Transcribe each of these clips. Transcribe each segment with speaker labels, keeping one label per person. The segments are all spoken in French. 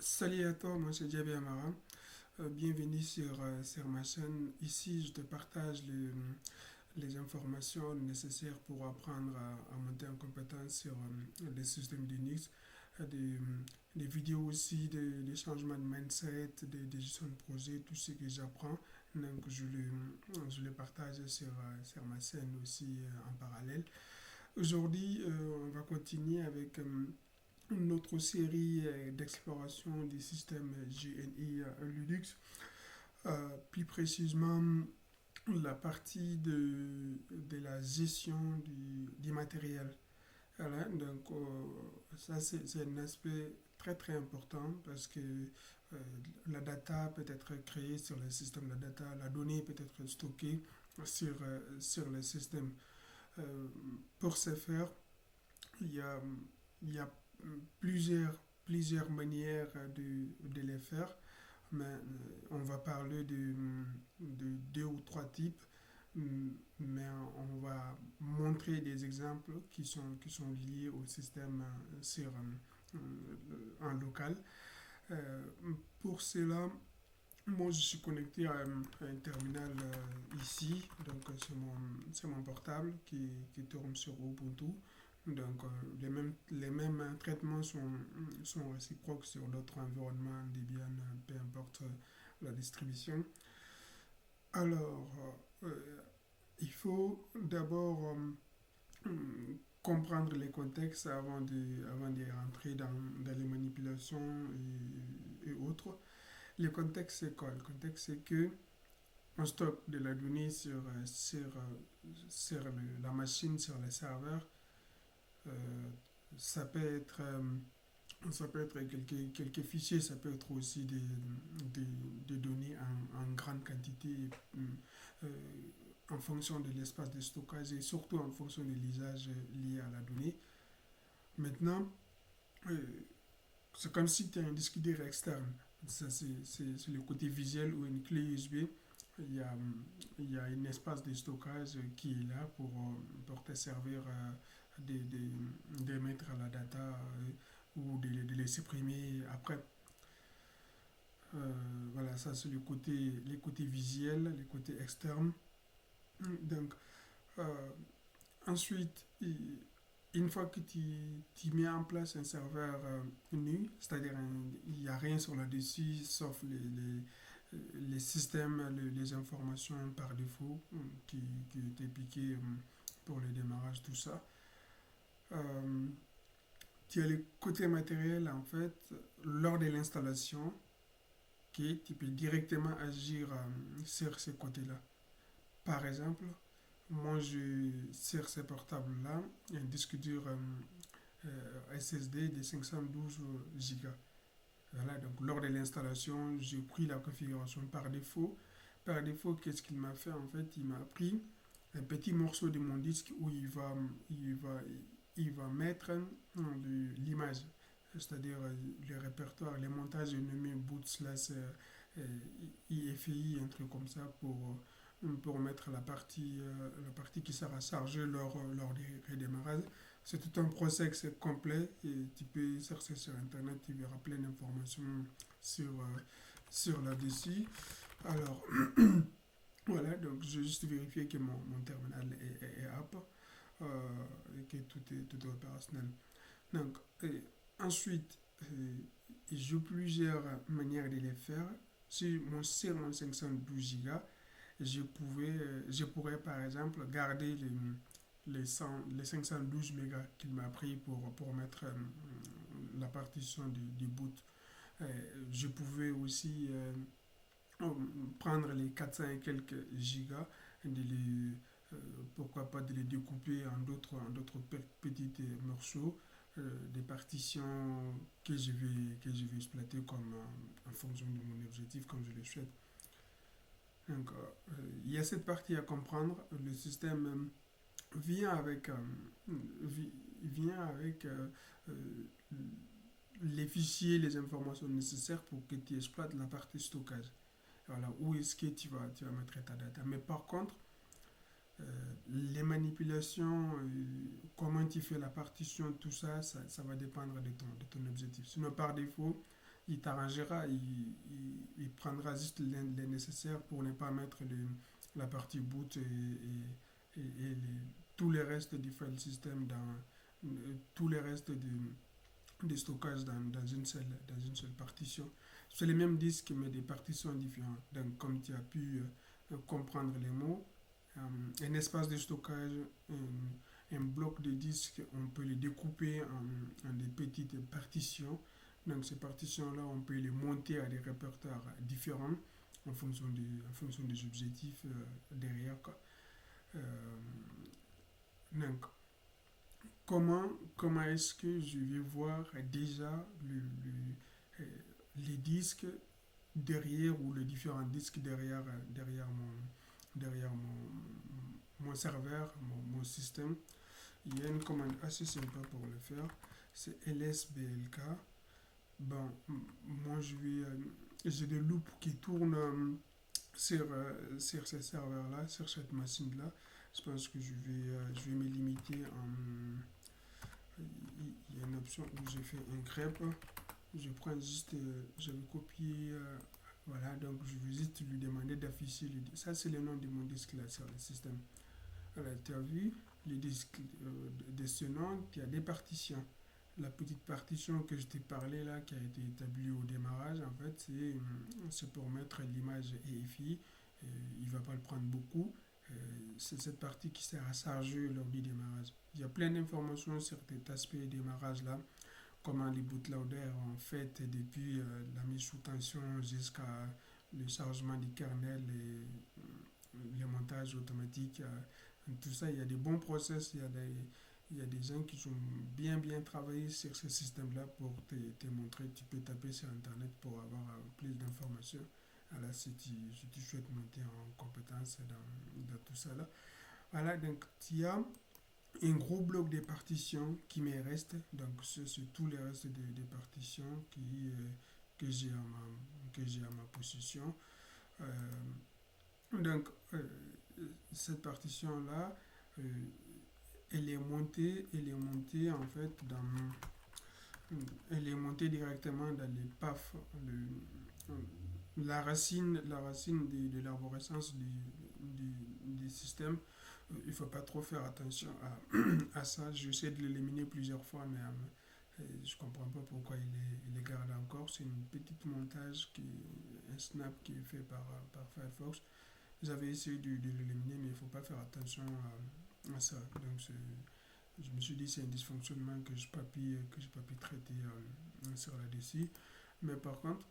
Speaker 1: Salut à toi, moi c'est Diaby Amara. Bienvenue sur ma chaîne. Ici, je te partage les informations nécessaires pour apprendre à monter en compétence sur les systèmes Linux, des, des vidéos aussi, des changements de mindset, des gestions de projet, tout ce que j'apprends. Donc, je le partage sur ma chaîne aussi en parallèle. Aujourd'hui, on va continuer avec une autre série d'exploration des systèmes GNI Linux. Plus précisément, la partie de la gestion du matériel. Voilà, donc, ça, c'est un aspect très très important parce que la data peut être créée sur le système, la data, la donnée peut être stockée sur le système. Euh, pour ce faire, il y a, il y a plusieurs manières de les faire, mais on va parler de deux ou trois types, mais on va montrer des exemples qui sont liés au système en local. Euh, pour cela, moi je suis connecté à un terminal ici, donc c'est mon portable qui tourne sur Ubuntu. Donc, les mêmes traitements sont réciproques sur d'autres environnements Debian, peu importe la distribution. Alors, il faut d'abord comprendre les contextes avant de rentrer dans les manipulations et autres. Le contexte, c'est quoi? Le contexte, c'est que on stocke de la donnée sur la machine, sur le serveur. Euh, ça peut être quelques fichiers, ça peut être aussi des données en grande quantité euh, en fonction de l'espace de stockage et surtout en fonction de l'usage lié à la donnée. Maintenant, euh, c'est comme si tu as un disque dur externe. Ça, c'est le côté visuel ou une clé USB. Il y a un espace de stockage qui est là pour te servir de mettre la data ou de les supprimer après. Voilà, ça c'est les côtés visuels, les côtés externes. Donc, euh, ensuite, une fois que tu mets en place un serveur nu, c'est-à-dire il n'y a rien sur le dessus sauf les systèmes, les informations par défaut qui étaient piquées pour le démarrage, tout ça. Euh, Tu as le côté matériel en fait lors de l'installation qui tu peux directement agir sur ce côté-là. Par exemple, moi je sur ce portable-là un disque dur SSD de 512 Go. Voilà, donc lors de l'installation, j'ai pris la configuration par défaut. Par défaut, qu'est-ce qu'il m'a fait en fait? Il m'a pris un petit morceau de mon disque où il va mettre l'image, c'est-à-dire le répertoire, les montages nommés boot slash IFI, un truc comme ça pour mettre la partie qui sera chargée lors du redémarrage. C'est tout un process complet et tu peux chercher sur internet, tu verras plein d'informations sur là-dessus. Alors, voilà, donc je vais juste vérifier que mon terminal est up et que tout est opérationnel. Donc, ensuite, j'ai plusieurs manières de les faire. Sur mon 512 Go, je pourrais par exemple garder les 512 mégas qu'il m'a pris pour mettre la partition du boot. Je pouvais aussi prendre les 400 et quelques gigas et euh, pourquoi pas de les découper en d'autres petits morceaux, des partitions que je vais exploiter comme en fonction de mon objectif comme je le souhaite. Donc, il y a cette partie à comprendre. Le système vient avec, vient avec euh, les fichiers, les informations nécessaires pour que tu exploites la partie stockage. Voilà, où est-ce que tu vas mettre ta data. Mais par contre, les manipulations, comment tu fais la partition, tout ça, ça va dépendre de ton objectif. Sinon, par défaut, il t'arrangera, il prendra juste les nécessaires pour ne pas mettre la partie boot et tous les restes du file system tous les restes de stockage dans une seule partition. C'est les mêmes disques, mais des partitions différentes. Donc, comme tu as pu comprendre les mots, un espace de stockage, un bloc de disque, on peut les découper en des petites partitions. Donc, ces partitions-là, on peut les monter à des répertoires différents en fonction des objectifs derrière, quoi. Euh, donc, comment est-ce que je vais voir déjà euh, les disques derrière ou les différents disques derrière mon serveur, mon système. Il y a une commande assez sympa pour le faire, c'est lsblk. Bon, moi j'ai des loops qui tournent sur ces serveurs-là, sur cette machine-là. Je pense que je vais me limiter en. Il y a une option où j'ai fait un grep. Je prends juste, je vais copier, voilà, donc je vais juste lui demander d'afficher le disque. Ça, c'est le nom de mon disque là sur le système. Voilà, tu as vu, le disque de ce nom, il y a des partitions. La petite partition que je t'ai parlé là, qui a été établie au démarrage, en fait, c'est pour mettre l'image EFI. Il ne va pas le prendre beaucoup. C'est cette partie qui sert à charger lors du démarrage. Il y a plein d'informations sur cet aspect démarrage là, comment les bootloaders ont fait depuis la mise sous tension jusqu'à le chargement du kernel et le montage automatique. Tout ça, il y a des bons process, il y a des gens qui ont bien travaillé sur ce système-là pour te montrer. Tu peux taper sur Internet pour avoir plus d'informations. Alors, si tu souhaites monter en compétence dans tout ça là. Voilà, donc il y a un gros bloc de partitions qui me reste. Donc, c'est tous les restes des partitions que j'ai à ma possession. Euh, donc, cette partition-là, euh, elle est montée en fait elle est montée directement dans les PAF, la racine de l'arborescence du système. Il ne faut pas trop faire attention à ça. J'essaie de l'éliminer plusieurs fois, mais je ne comprends pas pourquoi il est gardé encore. C'est une petite montage, un snap qui est fait par Firefox. J'avais essayé de l'éliminer, mais il ne faut pas faire attention à ça. Donc, je me suis dit c'est un dysfonctionnement que je n'ai pas pu traiter sur là-dessus. Mais par contre,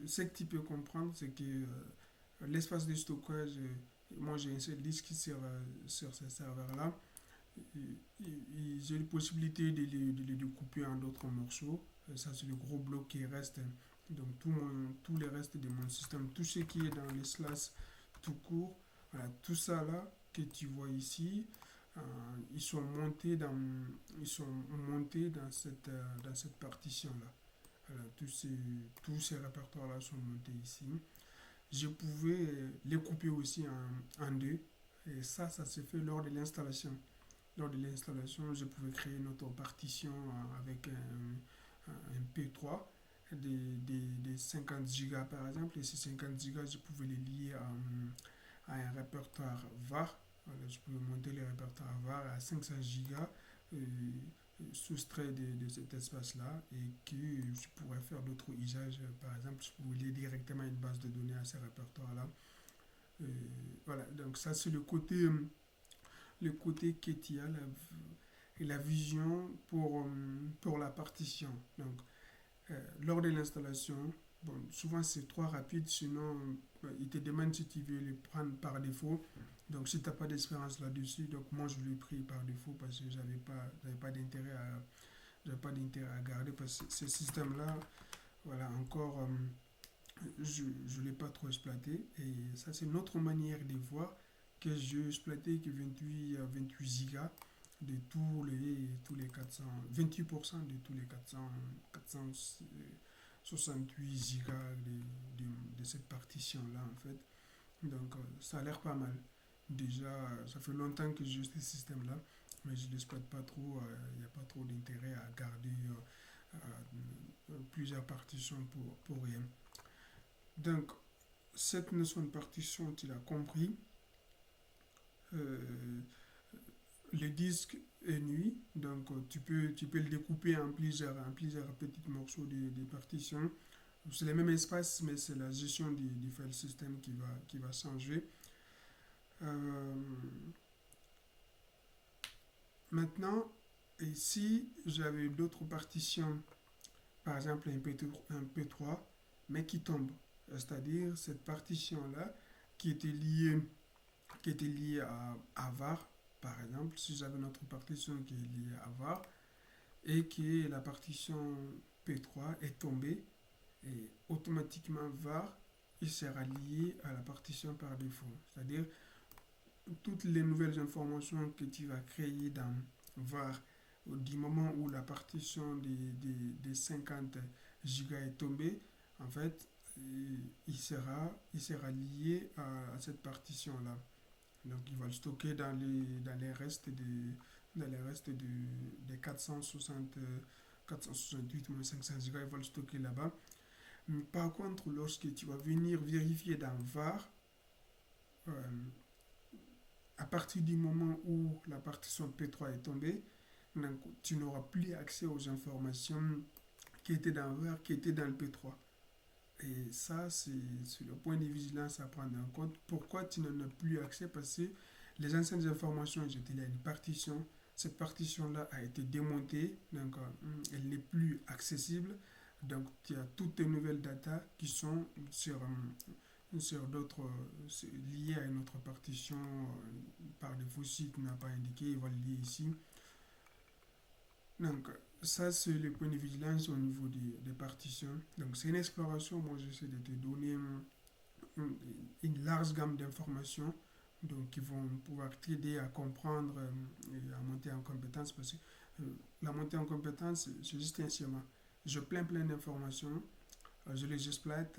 Speaker 1: ce que tu peux comprendre, c'est que l'espace de stockage, moi j'ai un seul disque sur ce serveur-là. J'ai la possibilité de les découper en d'autres morceaux. Ça, c'est le gros bloc qui reste. Donc, tous les restes de mon système, tout ce qui est dans les slash tout court, voilà, tout ça là que tu vois ici, euh, ils sont montés dans, ils sont montés dans cette partition-là. Voilà, tous ces répertoires-là sont montés ici. Je pouvais les couper aussi en deux. Et ça se fait lors de l'installation. Lors de l'installation, je pouvais créer une autre partition avec un P3 des 50 gigas par exemple. Et ces 50 gigas, je pouvais les lier à un répertoire var. Voilà, je pouvais monter le répertoire var à 500 gigas soustrait de cet espace-là et que je pourrais faire d'autres usages. Par exemple, je pouvais lier directement une base de données à ce répertoire-là. Euh, voilà, donc ça c'est le côté Ketia, la vision pour la partition. Donc, lors de l'installation, bon, souvent c'est trop rapide, sinon il te demande si tu veux le prendre par défaut. Donc, si tu n'as pas d'expérience là-dessus, donc moi je l'ai pris par défaut parce que j'avais pas d'intérêt à garder parce que ce système-là, voilà, encore, je ne l'ai pas trop exploité. Et ça, c'est une autre manière de voir que j'ai exploité que 28 gigas de tous les 400, 28% de tous les 468 gigas de cette partition-là, en fait. Donc, ça a l'air pas mal. Déjà, ça fait longtemps que j'ai ce système-là, mais je ne l'exploite pas trop. Il n'y a pas trop d'intérêt à garder plusieurs partitions pour rien. Donc, cette notion de partition, tu l'as compris. Le disque est nu, donc tu peux le découper en plusieurs petits morceaux de partitions. C'est le même espace, mais c'est la gestion du file system qui va changer. Euh, Maintenant, si j'avais d'autres partitions, par exemple un P3, mais qui tombe, c'est-à-dire cette partition-là qui était liée, à var, par exemple, si j'avais une autre partition qui est liée à var, et que la partition P3 est tombée, et automatiquement var, il sera lié à la partition par défaut. C'est-à-dire, toutes les nouvelles informations que tu vas créer dans var du moment où la partition des 50 gigas est tombée, en fait, il sera lié à cette partition-là. Donc, il va le stocker dans les restes des 468 moins 500 gigas, il va le stocker là-bas. Mais par contre, lorsque tu vas venir vérifier dans var, euh, à partir du moment où la partition P3 est tombée, donc, tu n'auras plus accès aux informations qui étaient dans var, qui étaient dans le P3. Et ça, c'est le point de vigilance à prendre en compte. Pourquoi tu n'en as plus accès? Parce que les anciennes informations, j'étais là, une partition. Cette partition-là a été démontée, donc elle n'est plus accessible. Donc, tu as toutes tes nouvelles datas qui sont sur d'autres, liées à une autre partition. Par défaut, si tu n'as pas indiqué, il va le lier ici. Donc, ça, c'est le point de vigilance au niveau des partitions. Donc, c'est une exploration. Moi, j'essaie de te donner une large gamme d'informations donc, qui vont pouvoir t'aider à comprendre et à monter en compétence. Parce que la montée en compétence, c'est juste un schéma. Je plein d'informations, je les exploite,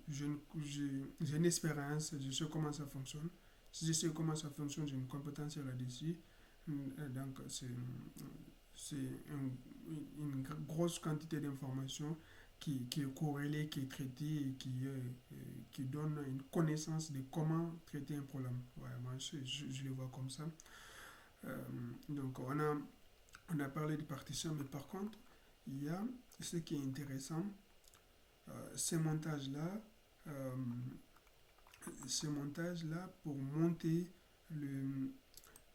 Speaker 1: j'ai une expérience, je sais comment ça fonctionne. Si je sais comment ça fonctionne, j'ai une compétence là-dessus. Donc, c'est une grosse quantité d'informations qui est corrélée, qui est traitée et qui donne une connaissance de comment traiter un problème. Ouais, moi, je le vois comme ça. Donc, on a parlé de partition, mais par contre, il y a ce qui est intéressant, ces montages-là, euh, pour monter le,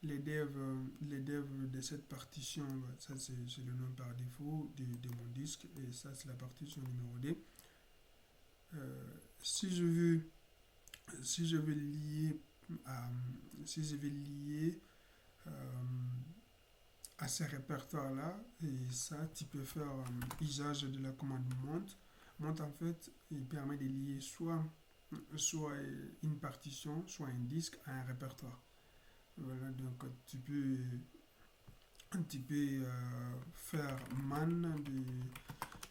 Speaker 1: les devs de cette partition, ça c'est le nom par défaut de mon disque, et ça c'est la partition numéro D. Si je veux si je veux lier à, si je vais lier à ces répertoires-là, et ça, tu peux faire usage de la commande monte. Monte, en fait, il permet de lier soit une partition, soit un disque à un répertoire. Voilà, donc tu peux faire man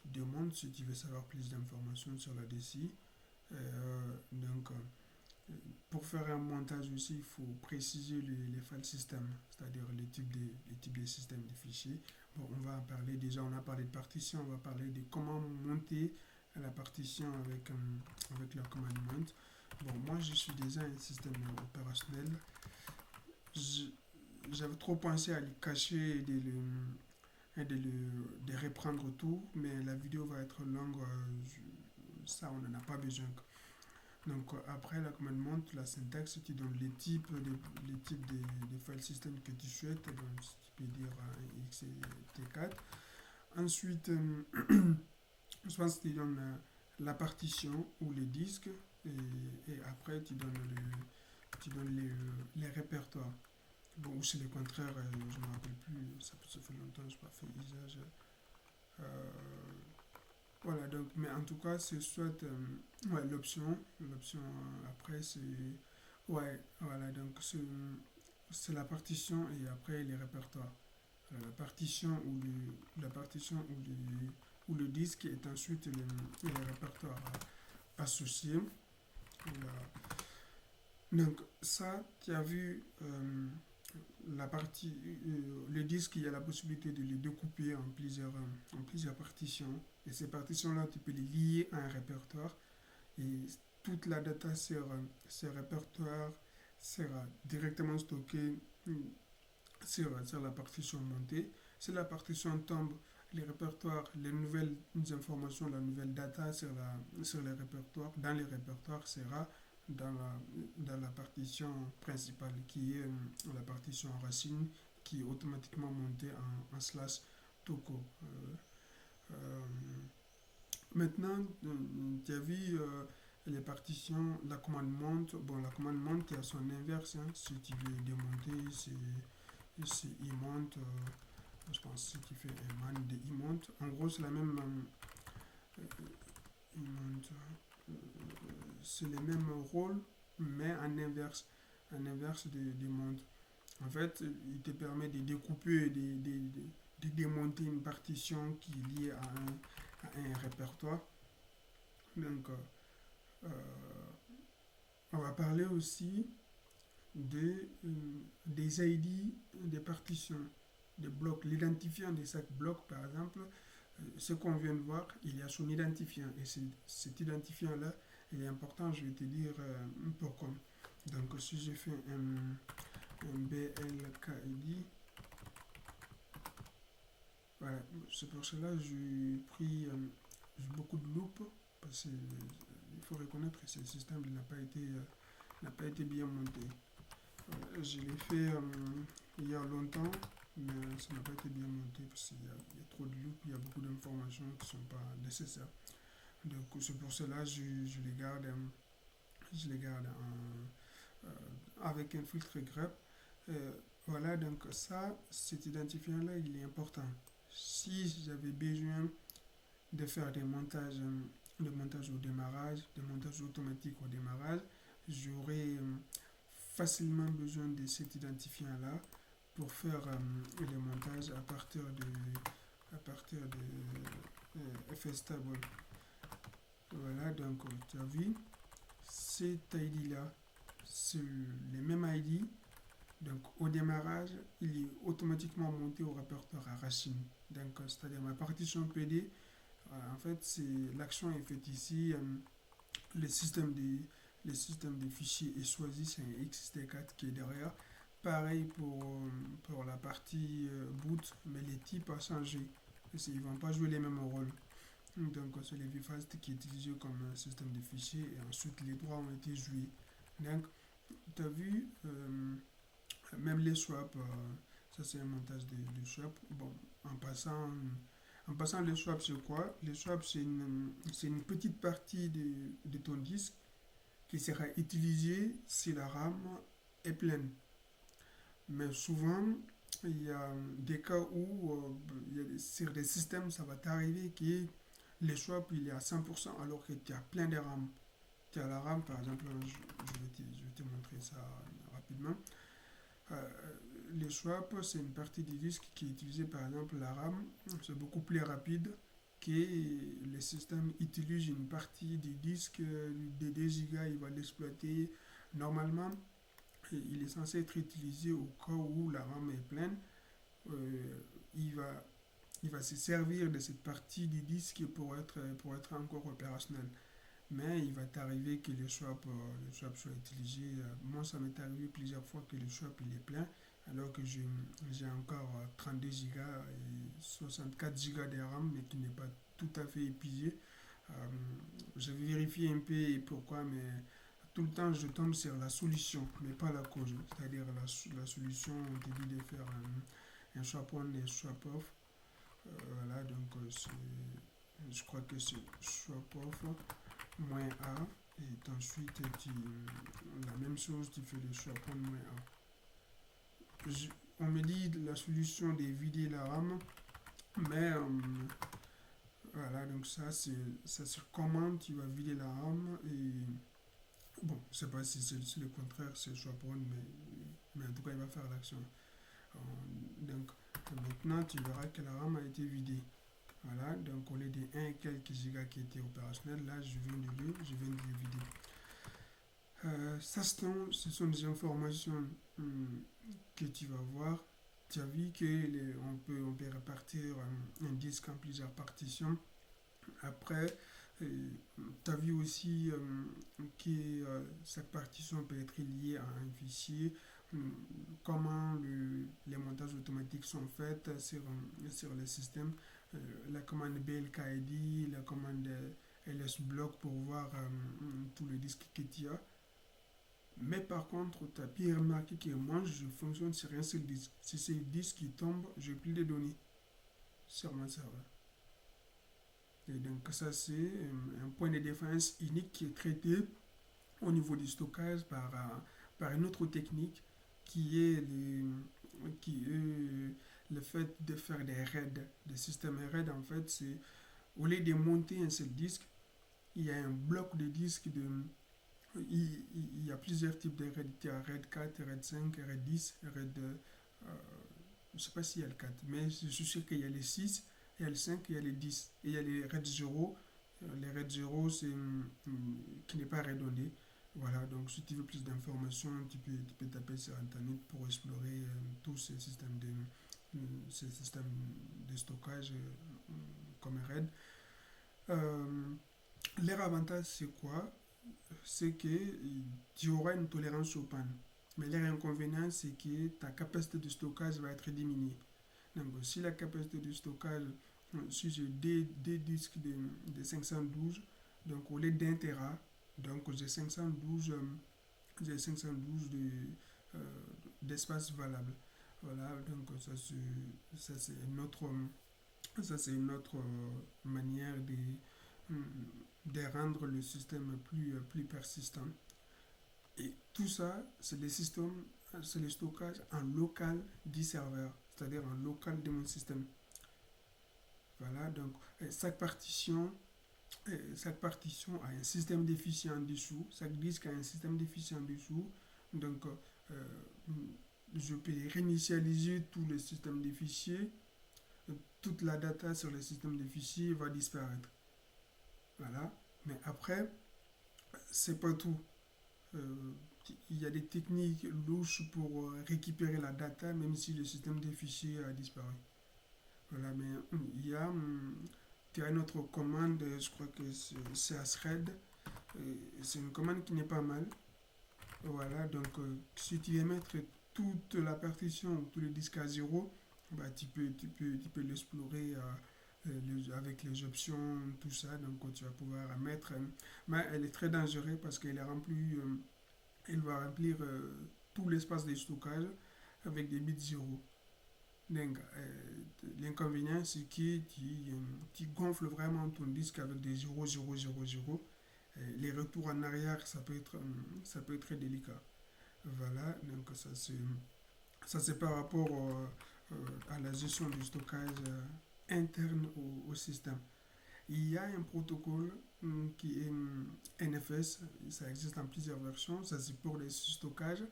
Speaker 1: de monte si tu veux savoir plus d'informations sur la DCI. Donc, pour faire un montage aussi, il faut préciser les file systems, c'est-à-dire les types de systèmes de fichiers. Bon, on va en parler déjà, on a parlé de partition, on va parler de comment monter la partition avec la command mount. Bon, moi je suis déjà un système opérationnel. J'avais trop pensé à le cacher et de reprendre tout, mais la vidéo va être longue, ça on n'en a pas besoin. Donc après la commande monte, la syntaxe, tu donnes les types de file system que tu souhaites, donc tu peux dire x et t4. Ensuite, je pense que tu donnes la partition ou les disques et après tu donnes les répertoires. Bon, ou c'est le contraire, je ne me rappelle plus, ça fait longtemps que je n'ai pas fait usage. Voilà, donc, mais en tout cas, c'est soit ouais, l'option après, c'est. Ouais, voilà, donc c'est la partition et après les répertoires. La partition ou le disque est ensuite le répertoire associé. Voilà. Donc, ça, tu as vu la partie, le disque, il y a la possibilité de le découper en plusieurs partitions. Et ces partitions-là, tu peux les lier à un répertoire. Et toute la data sur ce répertoire sera directement stockée sur la partition montée. Si la partition tombe, les répertoires, les nouvelles informations, la nouvelle data sur les répertoires, dans les répertoires sera dans la partition principale qui est la partition racine qui est automatiquement montée en / toko. Euh, Maintenant, tu as vu les partitions, la commande monte. Bon, la commande monte est à son inverse, hein. Si tu veux démonter, c'est il monte. Je pense que si tu fais un man de il monte. En gros, c'est la même. Il monte. euh, c'est les mêmes rôles, mais en inverse. En inverse de monte. En fait, il te permet de découper, de démonter une partition qui est liée à un répertoire. Donc, euh, on va parler aussi des ID des partitions, des blocs, l'identifiant de chaque bloc, par exemple. Ce qu'on vient de voir, il y a son identifiant. Et cet identifiant-là, il est important, je vais te dire pourquoi. Donc, si je fais un BLKID, voilà, c'est pour cela que j'ai pris beaucoup de loupe, parce qu'il faut reconnaître que ce système n'a pas été bien monté. Je l'ai fait il y a longtemps, mais ça n'a pas été bien monté parce qu'il y a trop de loup, il y a beaucoup d'informations qui ne sont pas nécessaires. Donc c'est pour cela que je les garde avec un filtre grep. Voilà, donc ça, cet identifiant-là, il est important. Si j'avais besoin de faire des montages au démarrage, des montages automatiques au démarrage, j'aurais facilement besoin de cet identifiant-là pour faire les montages à partir de FSTable. Voilà, donc tu as vu, cet ID-là, c'est les mêmes ID. Donc au démarrage, il est automatiquement monté au répertoire à racine. Donc c'est-à-dire ma partition PD, en fait, l'action est faite ici. Le système des fichiers est choisi, c'est un XT4 qui est derrière. Pareil pour la partie boot, mais les types ont changé. Ils ne vont pas jouer les mêmes rôles. Donc c'est le VFast qui est utilisé comme système de fichiers et ensuite les droits ont été joués. Donc tu as vu, même les swaps, ça c'est un montage de swap. Bon, en passant les swaps c'est quoi? Les swaps c'est une petite partie de ton disque qui sera utilisée si la RAM est pleine. Mais souvent, il y a des cas où sur des systèmes, ça va t'arriver que les swaps il est à 100% alors que tu as plein de RAM. Tu as la RAM, par exemple, je vais te montrer ça rapidement. Euh, les swaps, c'est une partie du disque qui est utilisée, par exemple, la RAM. C'est beaucoup plus rapide que le système utilise une partie du disque de 2 Go, il va l'exploiter. Normalement, il est censé être utilisé au cas où la RAM est pleine. Euh, il, va, il va se servir de cette partie du disque pour être encore opérationnel. Mais il va t'arriver que le swap soit utilisé. Moi, ça m'est arrivé plusieurs fois que le swap il est plein, alors que j'ai encore 32 Go et 64 Go de RAM, mais qui n'est pas tout à fait épuisé. Euh, J'avais vérifié un peu pourquoi, mais tout le temps je tombe sur la solution, mais pas la cause. C'est-à-dire la solution, on te dit de faire un swap on et swap off. Voilà, donc je crois que c'est swap off moins A. Et ensuite, la même chose, tu fais le swap on moins A. On me dit la solution de vider la RAM, mais voilà, donc ça sur commande, tu vas vider la RAM et bon, je sais pas si c'est le contraire, c'est le swap on, mais en tout cas, il va faire l'action. Donc maintenant, tu verras que la RAM a été vidée. Voilà, donc au lieu de 1 et quelques gigas qui étaient opérationnels, là je viens de le vider. Ce sont des informations que tu vas voir. Tu as vu on peut répartir un disque en plusieurs partitions. Après, tu as vu aussi que cette partition peut être liée à un fichier, comment les montages automatiques sont faits sur le système, la commande blkid, la commande lsblock pour voir tout le disque que tu as. Mais par contre, tu as bien remarqué que moi, je fonctionne sur un seul disque. Si c'est le disque qui tombe, je n'ai plus de données sur mon serveur. Et donc ça, c'est un point de défense unique qui est traité au niveau du stockage par une autre technique qui est, qui est le fait de faire des raids. Des systèmes RAID, en fait, c'est au lieu de monter un seul disque, il y a un bloc de disques il y a plusieurs types de RAID. Il y a RAID 4, RAID 5, RAID 10, RAID... je ne sais pas s'il y a le 4, mais je suis sûr qu'il y a les 6, il y a le 5, il y a les 10. Et il y a les RAID 0. Les RAID 0, c'est qui n'est pas redonné. Voilà, donc si tu veux plus d'informations, tu peux taper sur Internet pour explorer tous ces systèmes de stockage comme RAID. Leur avantage, c'est quoi? C'est que tu auras une tolérance aux pannes. Mais leur inconvénient, c'est que ta capacité de stockage va être diminuée. Donc, si la capacité de stockage, si j'ai des disques de 512, donc au lieu d'un Tera, donc j'ai 512 d'espace valable. Voilà, donc ça c'est une autre, manière de rendre le système plus persistant. Et tout ça, c'est des systèmes, c'est le stockage en local du serveur, c'est-à-dire en local de mon système. Voilà, donc chaque partition a un système de fichiers en dessous, chaque disque a un système de fichiers en dessous. Donc, je peux réinitialiser tout le système de fichiers, toute la data sur le système de fichiers va disparaître. Voilà, mais après, c'est pas tout. Euh, il y a des techniques louches pour récupérer la data même si le système des fichiers a disparu. Voilà, mais il y a, une autre commande, je crois que c'est Asred. C'est une commande qui n'est pas mal. Voilà, donc si tu veux mettre toute la partition, tout le disque à zéro, bah, tu peux l'explorer avec les options, tout ça. Donc tu vas pouvoir mettre. Mais elle est très dangereuse parce qu'elle est remplie. Il va remplir tout l'espace de stockage avec des bits 0. Donc, l'inconvénient, c'est que tu gonfles vraiment ton disque avec des 0, 0, 0, 0. Les retours en arrière, ça peut être très délicat. Voilà, donc ça c'est par rapport à la gestion du stockage interne au système. Il y a un protocole qui est NFS, ça existe en plusieurs versions, ça c'est pour les stockages,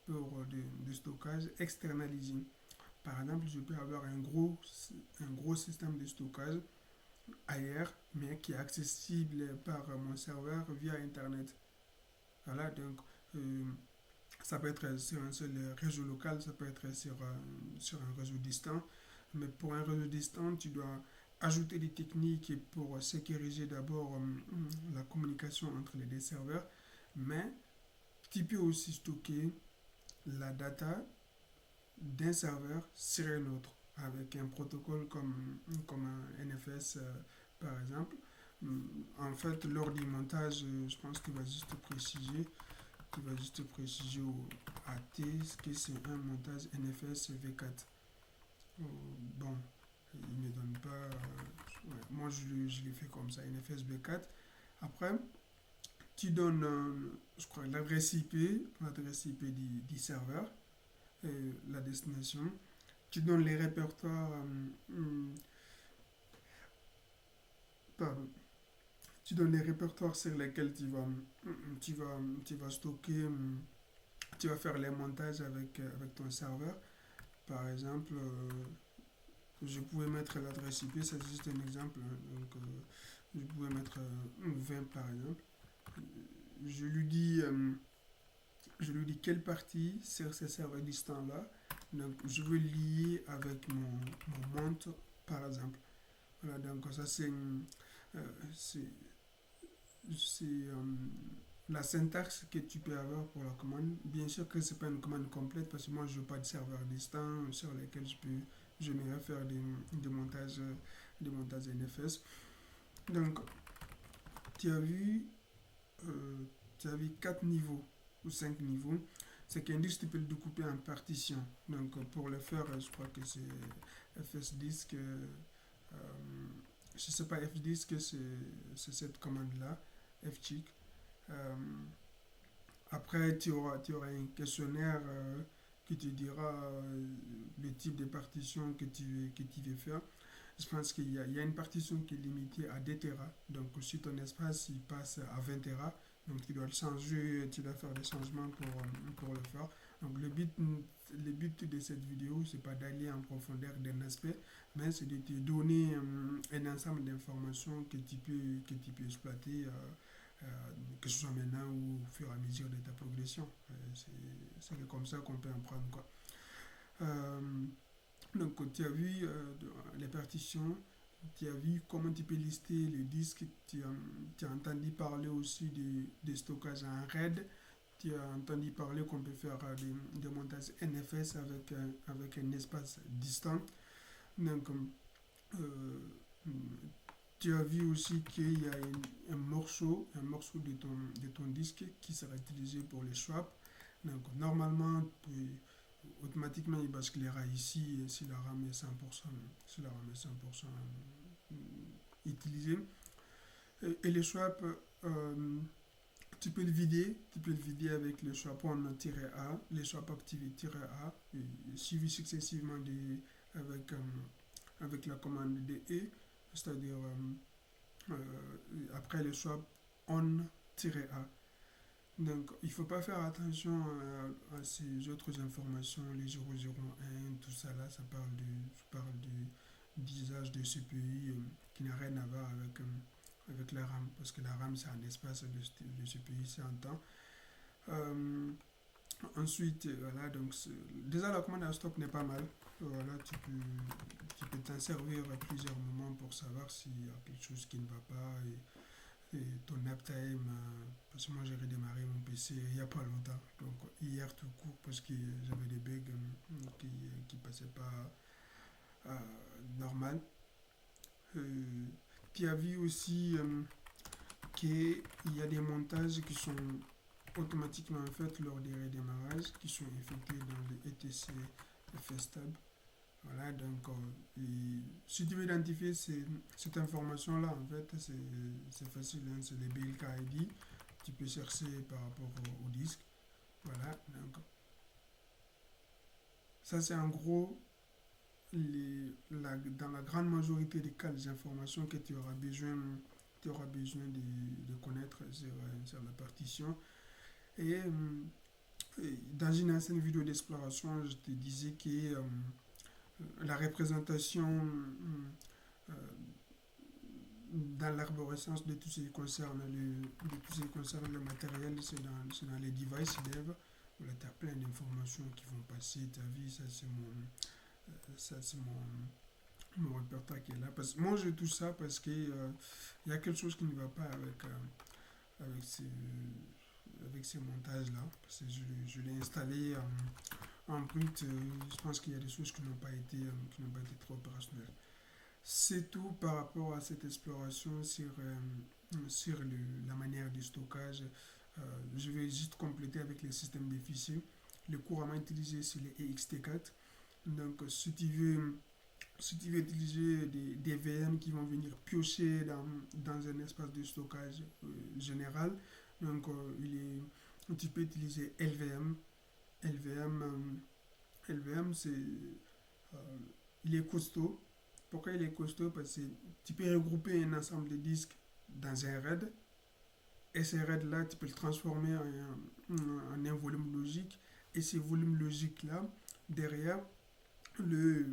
Speaker 1: pour de stockage externalisé. Par exemple, je peux avoir un gros système de stockage ailleurs, mais qui est accessible par mon serveur via Internet. Voilà, donc ça peut être sur un seul réseau local, ça peut être sur un réseau distant. Mais pour un réseau distant, tu dois ajouter des techniques pour sécuriser d'abord la communication entre les deux serveurs. Mais tu peux aussi stocker la data d'un serveur sur un autre avec un protocole comme un NFS par exemple. En fait, lors du montage, je pense qu'il va juste préciser au AT que c'est un montage NFS V4. Bon, il ne me donne pas. Ouais, moi, je l'ai fait comme ça, NFS V4. Après, tu donnes, je crois, l'adresse IP du serveur, la destination. Tu donnes les répertoires. Pardon. Tu donnes les répertoires sur lesquels tu vas stocker, tu vas faire les montages avec ton serveur. Par exemple, je pouvais mettre l'adresse IP, c'est juste un exemple. Hein. Donc, je pouvais mettre 20 par exemple. Je lui dis je lui dis quelle partie sert ces serveurs distants-là. Donc, je veux lier avec mon monte, par exemple. Voilà, donc ça, euh, c'est la syntaxe que tu peux avoir pour la commande. Bien sûr que ce n'est pas une commande complète parce que moi, je veux pas de serveur distant sur lesquels j'aimerais faire des montages NFS. Donc, tu as vu, euh, tu as vu 4 niveaux ou 5 niveaux. C'est qu'un disque, tu peux le découper en partitions. Donc, pour le faire, je crois que c'est FS-Disk. Je ne sais pas, FDisk, c'est cette commande-là, FCHIC. Euh, Après, tu auras un questionnaire qui te dira le type de partition que tu veux faire. Je pense qu'il y a une partition qui est limitée à 2 Tera. Donc, si ton espace il passe à 20 Tera, donc tu dois le changer, tu dois faire des changements pour le faire. Donc, le but de cette vidéo, c'est pas d'aller en profondeur d'un aspect, mais c'est de te donner un ensemble d'informations que tu peux exploiter, euh, que ce soit maintenant ou au fur et à mesure de ta progression. C'est comme ça qu'on peut en prendre, quoi. Euh, donc, tu as vu les partitions, tu as vu comment tu peux lister les disques, tu as entendu parler aussi de stockage en RAID, tu as entendu parler qu'on peut faire des montages NFS avec un espace distant. Donc, euh, tu as vu aussi qu'il y a un morceau de ton disque qui sera utilisé pour les swaps. Donc, normalement, automatiquement, il basculera ici si la RAM est 100%, si la RAM est 100% utilisée. Et les swaps, tu peux le vider avec le swap on-a, les swaps activés-a, suivi successivement avec la commande de E, c'est-à-dire après le swap on-a. Donc, il ne faut pas faire attention à ces autres informations, les 001, tout ça là, ça parle d'usage de CPU qui n'a rien à voir avec la RAM, parce que la RAM c'est un espace, le CPU c'est un temps. Euh, Ensuite, voilà, donc déjà la commande à stop n'est pas mal. Voilà, tu peux t'en servir à plusieurs moments pour savoir s'il y a quelque chose qui ne va pas et ton uptime, parce que moi j'ai redémarré mon PC il n'y a pas longtemps, donc hier tout court parce que j'avais des bugs qui passaient pas normal. Euh, Tu as vu aussi qu'il y a des montages qui sont automatiquement faits lors des redémarrages, qui sont effectués dans le etc FSTab. Voilà, donc si tu veux identifier cette information-là, en fait, c'est facile, hein, c'est les build ID. Tu peux chercher par rapport au disque. Voilà, donc ça c'est en gros dans la grande majorité des cas, les informations que tu auras besoin de connaître sur la partition. Et dans une ancienne vidéo d'exploration, je te disais que la représentation dans l'arborescence de tout ce qui concerne le matériel, c'est dans les devices dev. Voilà, tu as plein d'informations qui vont passer. Tu as vu, ça c'est mon répertoire qui est là. Parce que moi, je touche ça parce que y a quelque chose qui ne va pas avec ces montages-là. Parce que je l'ai installé en brut. Je pense qu'il y a des choses qui n'ont pas été trop opérationnelles. C'est tout par rapport à cette exploration sur la manière du stockage. Je vais juste compléter avec les systèmes de fichiers. Le couramment utilisé, c'est les ext4. Donc, si tu veux utiliser des VM qui vont venir piocher dans un espace de stockage général, donc tu peux utiliser LVM. LVM, il est costaud. Pourquoi il est costaud? Parce que tu peux regrouper un ensemble de disques dans un RAID. Et ce RAID-là, tu peux le transformer en un volume logique. Et ce volume logique-là, derrière, les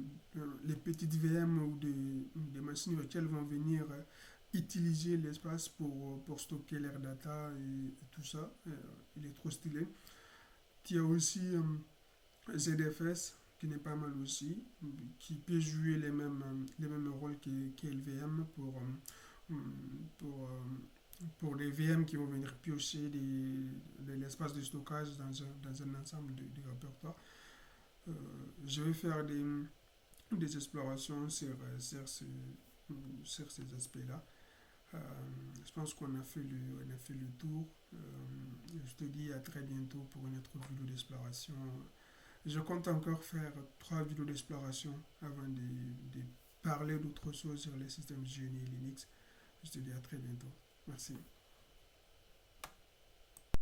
Speaker 1: petites VM ou des machines virtuelles vont venir utiliser l'espace pour stocker leurs data et tout ça. Il est trop stylé. Tu as aussi ZFS qui n'est pas mal aussi, qui peut jouer les mêmes rôles que LVM pour, pour des VM qui vont venir piocher de l'espace de stockage dans un ensemble de répertoires. Euh, je vais faire des explorations sur ces aspects-là. Euh, je pense on a fait le tour. Je te dis à très bientôt pour une autre vidéo d'exploration. Je compte encore faire 3 vidéos d'exploration avant de parler d'autres choses sur les systèmes GNU et Linux. Je te dis à très bientôt. Merci.